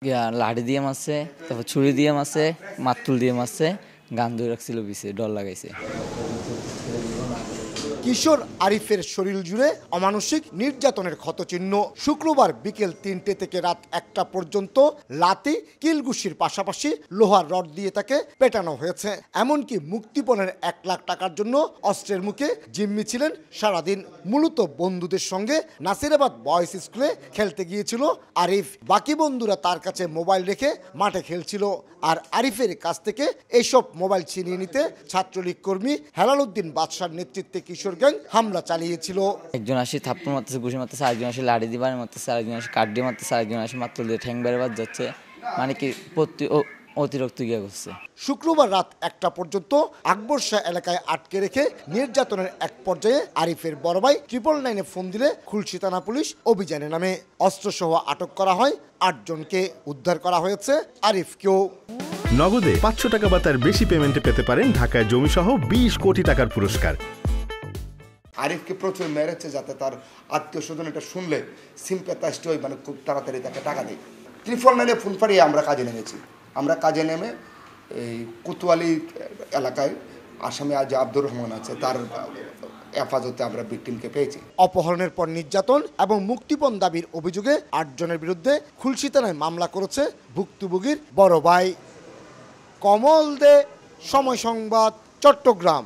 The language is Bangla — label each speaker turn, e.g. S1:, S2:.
S1: লাঠি দিয়ে মারছে, তারপর ছুরি দিয়ে মারছে, মাতুল দিয়ে মারছে, গান ধরে রাখছিল পিছে, ডর লাগাইছে।
S2: কিশোর আরিফের শরীর জুড়ে অমানসিক নির্যাতনের ক্ষতচিহ্ন। শুক্রবার বিকেল ৩টে থেকে রাত ১টা পর্যন্ত লাথি কিলঘুষির পাশাপাশি লোহার রড দিয়ে তাকে পেটানো হয়েছে। এমনকি মুক্তিপণের ১ লাখ টাকার জন্য অস্ত্রের মুখে জিম্মি ছিলেন সারাদিন। মূলত বন্ধুদের সঙ্গে নাসিরাবাদ বয়েজ স্কুলে খেলতে গিয়েছিল আরিফ। বাকি বন্ধুরা তার কাছে মোবাইল রেখে মাঠে খেলছিল। আর আরিফের কাছ থেকে এইসব মোবাইল ছিনিয়ে নিতে ছাত্রলীগ কর্মী হেলাল উদ্দিন বাদশার নেতৃত্বে কিশোর গ্যাং হামলা চালিয়েছিল।
S1: একজন আসি থাপ্পড় মারতেছে, ঘুষি মারতেছে, আরেকজন আসি লাঠি দিয়ে বাড়ি মারতেছে, আরেকজন আসি কাঠ দিয়ে মারতেছে, আরেকজন আসি মাত্র দিয়ে ঠ্যাং বেড়ে বাদ যাচ্ছে, মানে কি অতিরিক্ত গিয়া করছে।
S2: শুক্রবার রাত 1টা পর্যন্ত আকবর শাহ এলাকায় আটকে রেখে নির্যাতনের এক পর্যায়ে আরিফের বড় ভাই 999-এ ফোন দিলে খুলশী থানা পুলিশ অভিযানে নামে। অস্ত্রসহ আটক করা হয় 8 জনকে। উদ্ধার করা হয়েছে আরিফকেও।
S3: নগদে 500 টাকা বা তার বেশি পেমেন্টে পেতে পারেন ঢাকায় জমিসহ 20 কোটি টাকার পুরস্কার।
S4: আরিফকে প্রচুর মেরেছে যাতে তার আত্মীয় স্বজন এটা শুনলে সিম্প্যাথাইজড হয়ে মানে খুব তাড়াতাড়ি তাকে টাকা দেয়। 999-এ ফোন পাড়িয়ে আমরা কাজে নেমেছি। আমরা কাজে নেমে এই কোতোয়ালি এলাকায় আসামি আজ আব্দুর রহমান আছে, তার হেফাজতে আমরা ভিকটিমকে পেয়েছি।
S2: অপহরণের পর নির্যাতন এবং মুক্তিপণ দাবির অভিযোগে 8 জনের বিরুদ্ধে খুলশী থানায় মামলা করেছে ভুক্তভোগীর বড় ভাই। কমল দে, সময় সংবাদ, চট্টগ্রাম।